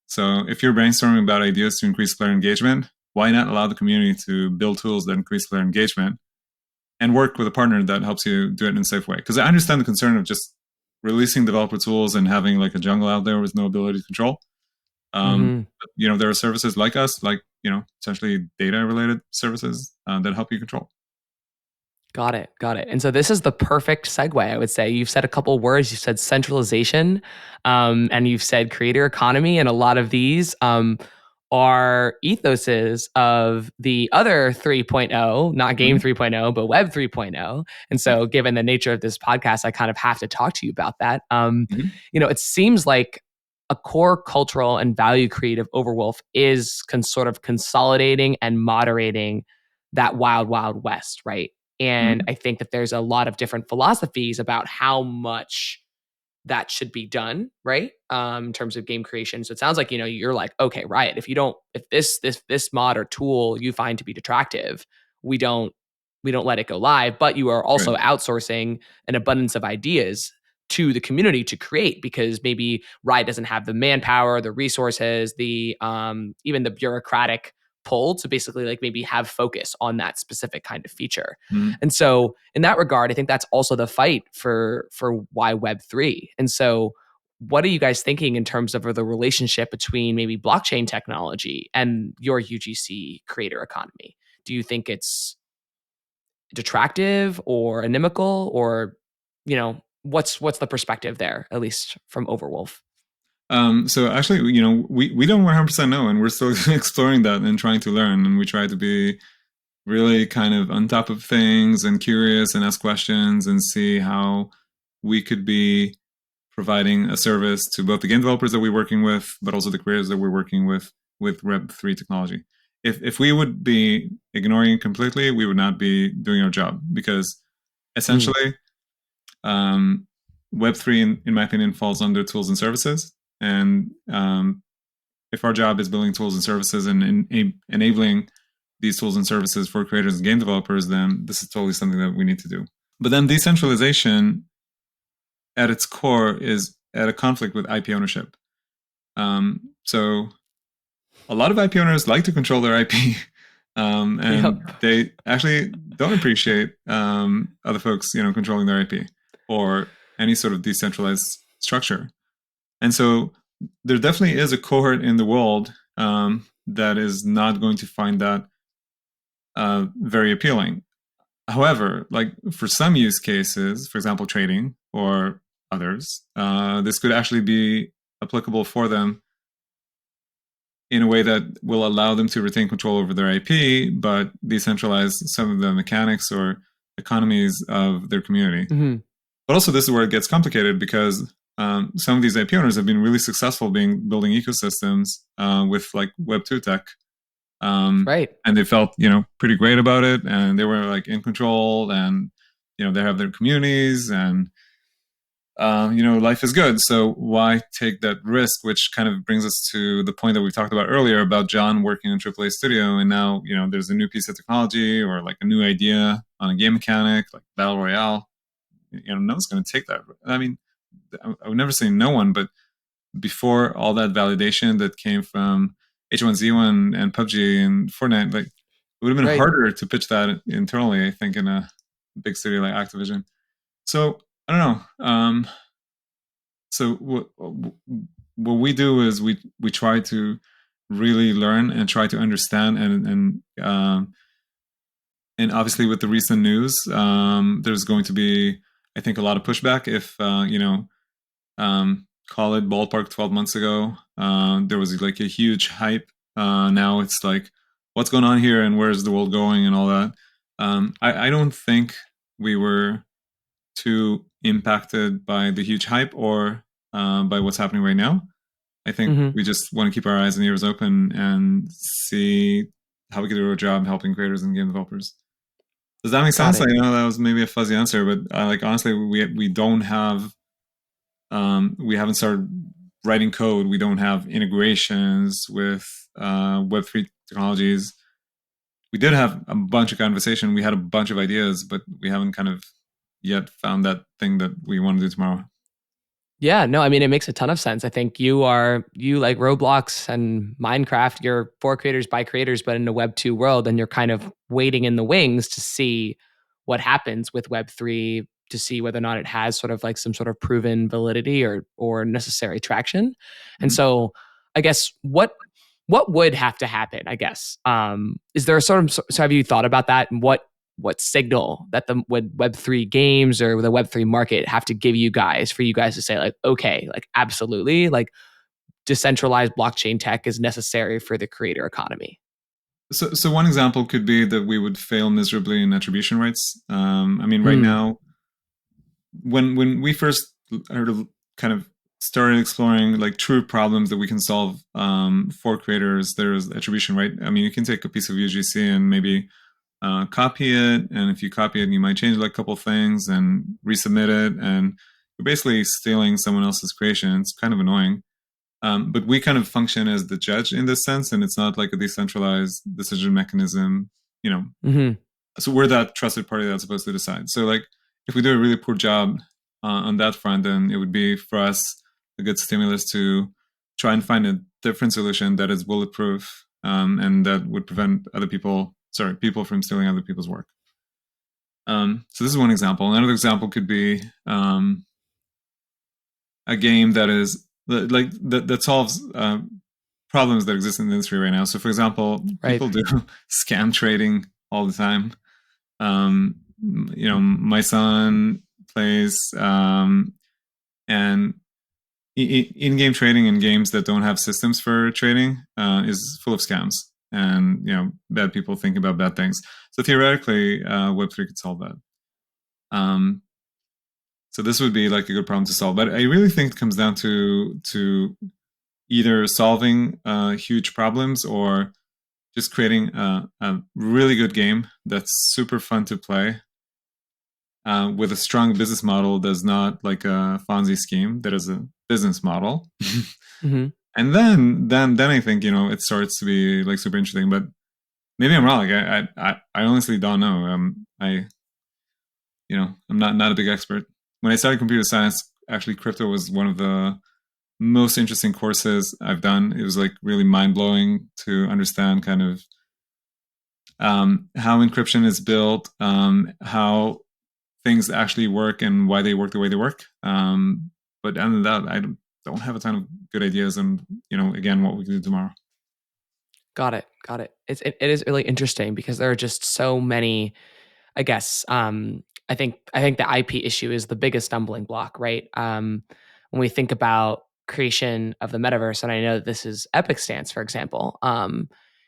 So if you're brainstorming about ideas to increase player engagement, why not allow the community to build tools that increase player engagement and work with a partner that helps you do it in a safe way? Because I understand the concern of just releasing developer tools and having like a jungle out there with no ability to control. hmm. There are services like us, like, essentially data related services that help you control. Got it. Got it. And so this is the perfect segue, I would say. You've said a couple words. You said centralization, and you've said creator economy, and a lot of these are ethoses of the other 3.0, not game Mm-hmm. 3.0, but web 3.0. And Yep. so, given the nature of this podcast, I kind of have to talk to you about that. Mm-hmm. It seems like a core cultural and value creed of Overwolf is sort of consolidating and moderating that wild, wild west, right? And Mm-hmm. I think that there's a lot of different philosophies about how much that should be done, right? In terms of game creation. So it sounds like, you're like, okay, Riot, if this mod or tool you find to be detractive, we don't we don't let it go live, but you are Right. also outsourcing an abundance of ideas to the community to create, because maybe Riot doesn't have the manpower, the resources, the even the bureaucratic pull to basically like maybe have focus on that specific kind of feature. Mm-hmm. And so in that regard, I think that's also the fight for why Web3. And so what are you guys thinking in terms of the relationship between maybe blockchain technology and your UGC creator economy? Do you think it's detractive or inimical, or what's the perspective there, at least from Overwolf? So actually, we don't 100% know, and we're still exploring that and trying to learn, and we try to be really kind of on top of things and curious and ask questions and see how we could be providing a service to both the game developers that we're working with, but also the creators that we're working with Web3 technology. If we would be ignoring it completely, we would not be doing our job, because Mm, essentially, um, Web3, in my opinion, falls under tools and services. And if our job is building tools and services and enabling these tools and services for creators and game developers, then this is totally something that we need to do. But then decentralization at its core is at a conflict with IP ownership. So a lot of IP owners like to control their IP, and yep. they actually don't appreciate other folks, controlling their IP or any sort of decentralized structure. And so there definitely is a cohort in the world that is not going to find that very appealing. However, like for some use cases, for example, trading or others, this could actually be applicable for them in a way that will allow them to retain control over their IP, but decentralize some of the mechanics or economies of their community. Hmm. But also, this is where it gets complicated, because some of these IP owners have been really successful building ecosystems with like Web2 tech, Right. and they felt pretty great about it, and they were like in control, and they have their communities, and life is good. So why take that risk? Which kind of brings us to the point that we talked about earlier about John working in AAA studio, and now there's a new piece of technology or like a new idea on a game mechanic like battle royale. No one's going to take that. I mean, I would never say no one, but before all that validation that came from H1Z1 and PUBG and Fortnite, like it would have been Right. harder to pitch that internally, I think, in a big city like Activision. So I don't know. So what we do is we try to really learn and try to understand, and obviously with the recent news, there's going to be, I think, a lot of pushback if call it ballpark 12 months ago. There was like a huge hype. Now it's like what's going on here and where's the world going and all that. I don't think we were too impacted by the huge hype or by what's happening right now. I think Hmm. we just want to keep our eyes and ears open and see how we can do our job helping creators and game developers. Does that make Got sense? I it. know that was maybe a fuzzy answer, but like honestly, we don't have we haven't started writing code. We don't have integrations with Web3 technologies. We did have a bunch of conversation. We had a bunch of ideas, but we haven't kind of yet found that thing that we want to do tomorrow. Yeah, no, I mean, it makes a ton of sense. I think you like Roblox and Minecraft, you're for creators by creators, but in the Web 2 world, and you're kind of waiting in the wings to see what happens with Web 3, to see whether or not it has sort of like some sort of proven validity or necessary traction. And Mm-hmm. so I guess what would have to happen, I guess? Is there a sort of, so have you thought about that? And what signal that the Web3 games or the Web3 market have to give you guys for you guys to say like, okay, like absolutely, like decentralized blockchain tech is necessary for the creator economy? So one example could be that we would fail miserably in attribution rights. I mean, right Mm, now, when we first heard of, kind of started exploring like true problems that we can solve for creators, there's attribution right. I mean, you can take a piece of UGC and maybe copy it, and if you copy it, you might change like a couple things and resubmit it, and you're basically stealing someone else's creation. It's kind of annoying. But we kind of function as the judge in this sense, and it's not like a decentralized decision mechanism, you know. hmm. So we're that trusted party that's supposed to decide. So like, if we do a really poor job on that front, then it would be for us a good stimulus to try and find a different solution that is bulletproof and that would prevent people from stealing other people's work. So this is one example. Another example could be a game that is like that solves problems that exist in the industry right now. So, for example, Right. people do scam trading all the time. Um, my son plays, and in-game trading in games that don't have systems for trading is full of scams, and bad people think about bad things. So theoretically, Web3 could solve that. Um, so this would be like a good problem to solve. But I really think it comes down to either solving huge problems or just creating a really good game that's super fun to play with a strong business model that's not like a Fonzie scheme, that is a business model. Hmm. And then I think it starts to be like super interesting. But maybe I'm wrong. Like, I honestly don't know. I'm not a big expert. When I started computer science, actually crypto was one of the most interesting courses I've done. It was like really mind blowing to understand kind of how encryption is built, how things actually work, and why they work the way they work. But other than that, I don't have a ton of good ideas on again what we can do tomorrow. Got it. Got it. It is really interesting because there are just so many, I guess, I think the IP issue is the biggest stumbling block, right? When we think about creation of the metaverse, and I know that this is Epic stance, for example,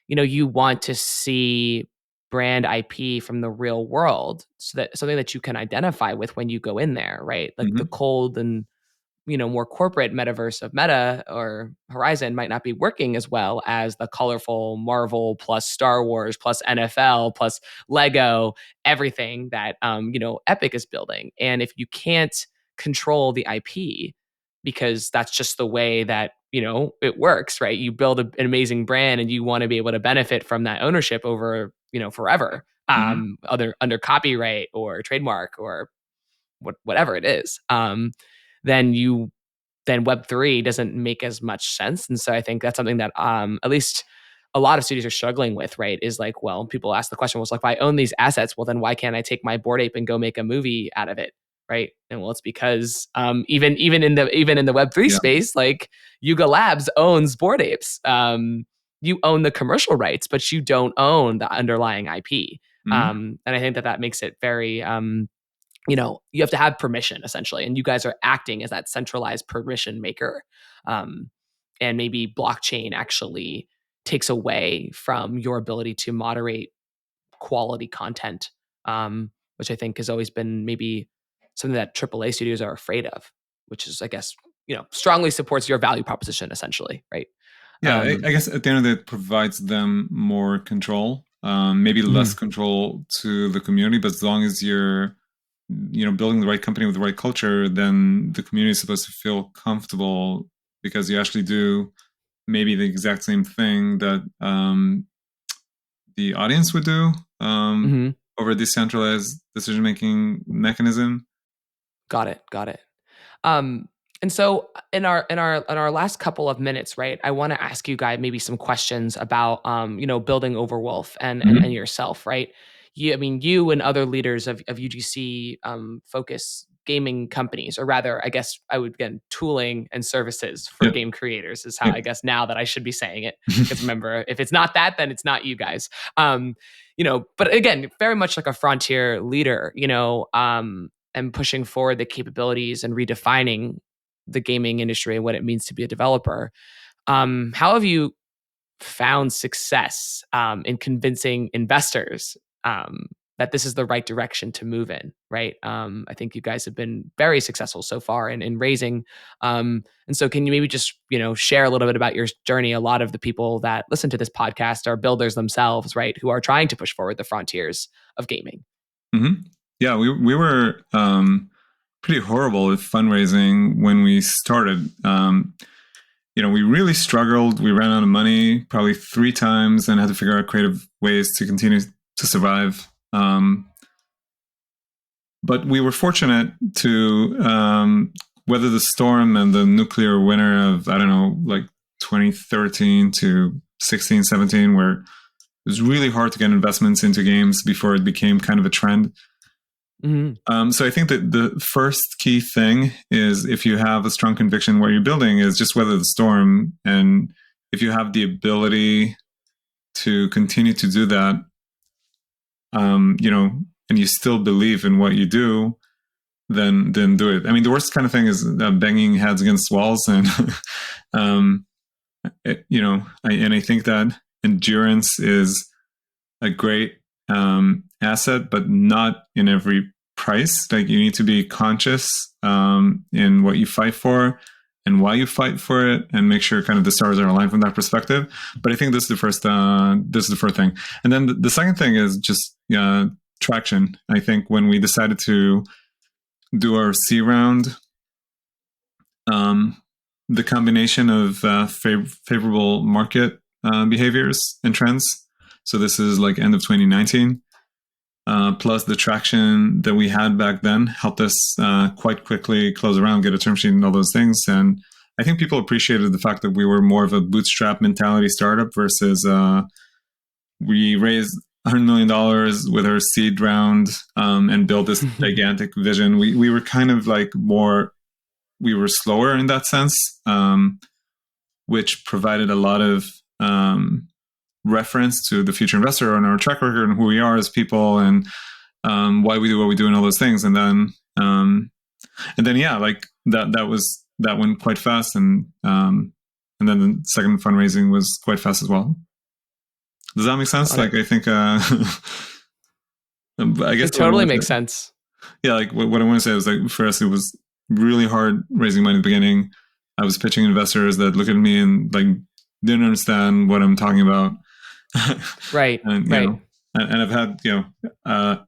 you want to see brand IP from the real world, so that something that you can identify with when you go in there, right? Like the Mm-hmm. cold and more corporate metaverse of Meta or Horizon might not be working as well as the colorful Marvel plus Star Wars plus NFL plus Lego, everything that Epic is building. And if you can't control the IP, because that's just the way that it works, right? You build an amazing brand and you want to be able to benefit from that ownership over forever, Mm-hmm. other under copyright or trademark or whatever it is. Then you then Web3 doesn't make as much sense. And so I think that's something that at least a lot of studios are struggling with, right? Is like, well, people ask the question, well, it's like, if I own these assets, well, then why can't I take my Bored Ape and go make a movie out of it? Right. And well, it's because even in the Web3 Yeah. space, like Yuga Labs owns Bored Apes. You own the commercial rights, but you don't own the underlying IP. Mm-hmm. And I think that makes it very you have to have permission essentially, and you guys are acting as that centralized permission maker. um, and maybe blockchain actually takes away from your ability to moderate quality content, which I think has always been maybe something that AAA studios are afraid of, which is, I guess, strongly supports your value proposition, essentially, right? Yeah, I guess at the end of it, it provides them more control, maybe less Mhm. control to the community, but as long as you're building the right company with the right culture, then the community is supposed to feel comfortable because you actually do maybe the exact same thing that the audience would do Mhm. over a decentralized decision making mechanism. Got it. Got it. Um, and so in our last couple of minutes, right, I want to ask you guys maybe some questions about building Overwolf and Mhm. yourself, right? You and other leaders of UGC focus gaming companies, or rather, I guess I would, again, tooling and services for Yep. game creators is how, Yep. I guess, now that I should be saying it. Because remember, if it's not that, then it's not you guys. But again, very much like a frontier leader, and pushing forward the capabilities and redefining the gaming industry and what it means to be a developer. How have you found success in convincing investors that this is the right direction to move in? Right. I think you guys have been very successful so far in raising. And so, can you maybe just share a little bit about your journey? A lot of the people that listen to this podcast are builders themselves, right, who are trying to push forward the frontiers of gaming. Mm-hmm. Yeah, we were pretty horrible at fundraising when we started. We really struggled. We ran out of money probably 3 times and had to figure out creative ways to continue to survive. But we were fortunate to weather the storm and the nuclear winter of, I don't know, like 2013 to 16, 17, where it was really hard to get investments into games before it became kind of a trend. So I think that the first key thing is, if you have a strong conviction what you're building, is just weather the storm. And if you have the ability to continue to do that, and you still believe in what you do, then do it. I mean, the worst kind of thing is banging heads against walls, and I think that endurance is a great asset, but not in every price. Like, you need to be conscious in what you fight for and why you fight for it, and make sure kind of the stars are aligned from that perspective. But I think this is the first. This is the first thing, and then the second thing is just traction. I think when we decided to do our C round, um, the combination of favorable market behaviors and trends. So this is like end of 2019. Plus the traction that we had back then helped us quite quickly close around, get a term sheet, and all those things. And I think people appreciated the fact that we were more of a bootstrap mentality startup versus we raised $100 million with our seed round and built this gigantic vision. We were kind of like we were slower in that sense, which provided a lot of reference to the future investor and our track record and who we are as people, and why we do what we do and all those things. And then yeah, like that went quite fast, and then the second fundraising was quite fast as well. Does that make sense? Got it. Like, I think I guess It totally makes sense. yeah, like what I want to say is, like, for us, it was really hard raising money at the beginning. I was pitching investors that look at me and like didn't understand what I'm talking about. Right. and Right. and I've had a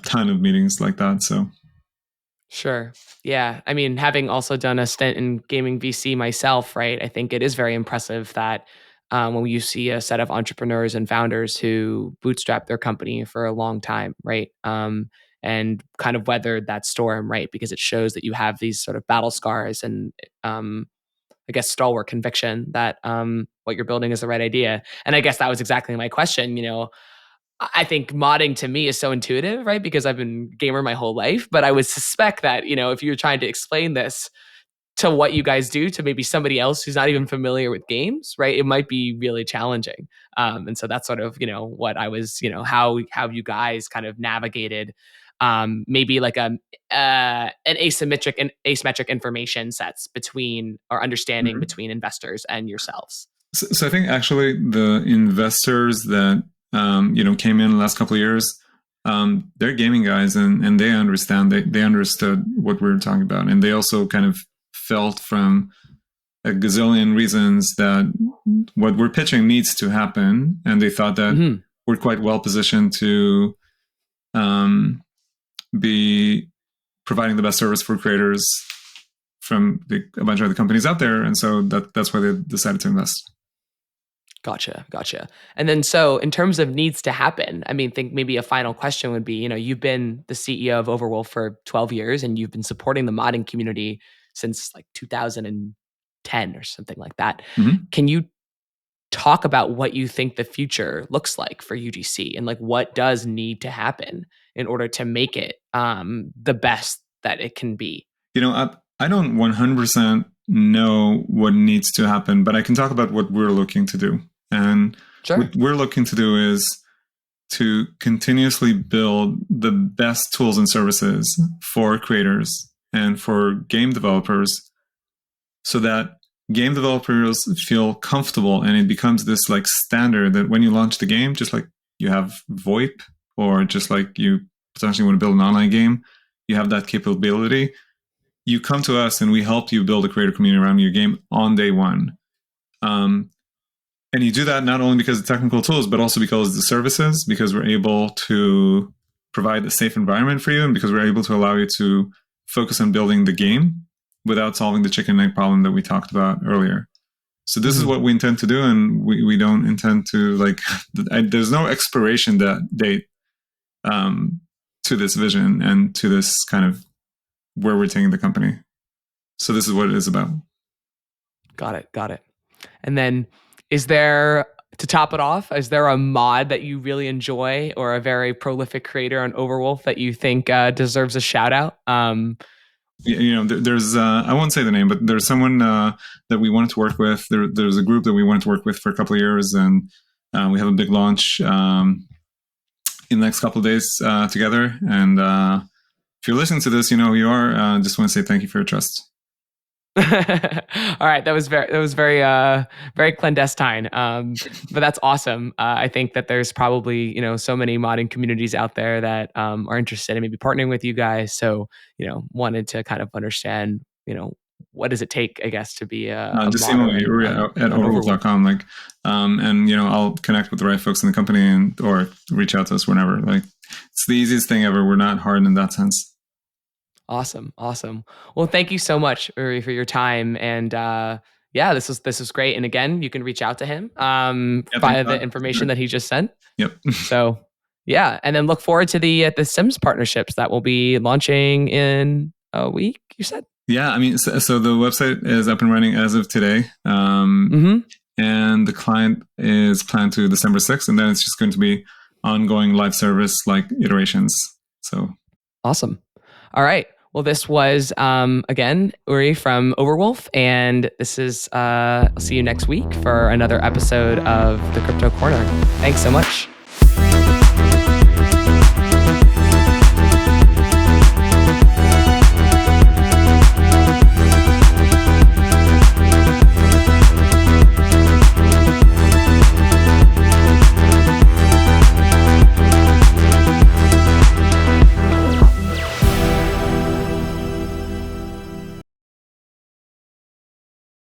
ton of meetings like that. So Sure. Yeah. I mean, having also done a stint in gaming VC myself, right? I think it is very impressive that when you see a set of entrepreneurs and founders who bootstrap their company for a long time, right? And kind of weathered that storm, right? Because it shows that you have these sort of battle scars and, I guess, stalwart conviction that what you're building is the right idea. And I guess that was exactly my question. I think modding to me is so intuitive, right? Because I've been gamer my whole life, but I would suspect that, if you're trying to explain this to what you guys do to maybe somebody else who's not even familiar with games, right, it might be really challenging. And so that's sort of, what I was, how you guys kind of navigated maybe like an asymmetric and asymmetric information sets between, or understanding between investors and yourselves. So I think actually the investors that came in the last couple of years, they're gaming guys, and they understand. They understood what we were talking about, and they also kind of felt from a gazillion reasons that what we're pitching needs to happen, and they thought that we're quite well positioned to be providing the best service for creators from a bunch of other companies out there, and so that's why they decided to invest. Gotcha. And then so in terms of needs to happen, I mean, think maybe a final question would be, you've been the CEO of Overwolf for 12 years and you've been supporting the modding community since like 2010 or something like that. Can you talk about what you think the future looks like for UGC and like what does need to happen in order to make it the best that it can be? I don't 100% know what needs to happen, but I can talk about what we're looking to do. And what we're looking to do is to continuously build the best tools and services for creators and for game developers so that game developers feel comfortable and it becomes this like standard that when you launch the game, just like you have VoIP or just like you potentially want to build an online game, you have that capability. You come to us and we help you build a creator community around your game on day one. And you do that not only because of the technical tools, but also because of the services, because we're able to provide a safe environment for you and because we're able to allow you to focus on building the game without solving the chicken and egg problem that we talked about earlier. So this is what we intend to do, and we don't intend to there's no expiration date to this vision and to this kind of where we're taking the company. So this is what it is about. Got it. And then is there, to top it off, is there a mod that you really enjoy or a very prolific creator on Overwolf that you think deserves a shout out? There's I won't say the name, but there's someone that we wanted to work with. There's a group that we wanted to work with for a couple of years, and we have a big launch in the next couple of days together. And if you're listening to this, you know who you are. Just want to say thank you for your trust. All right, that was very clandestine, but that's awesome. I think that there's probably so many modding communities out there that are interested in maybe partnering with you guys. So wanted to kind of understand what does it take, I guess, to be a just email me Uri at overwolf.com, and I'll connect with the right folks in the company or reach out to us whenever. It's the easiest thing ever. We're not hard in that sense. Awesome. Well, thank you so much, Uri, for your time. And this was great. And again, you can reach out to him via the information that he just sent. Yep. So and then look forward to the Sims partnerships that will be launching in a week, you said? Yeah, I mean, so the website is up and running as of today. And the client is planned to December 6th, and then it's just going to be ongoing live service iterations. So awesome. All right. Well, this was, again, Uri from Overwolf, and this is, I'll see you next week for another episode of the Crypto Corner. Thanks so much.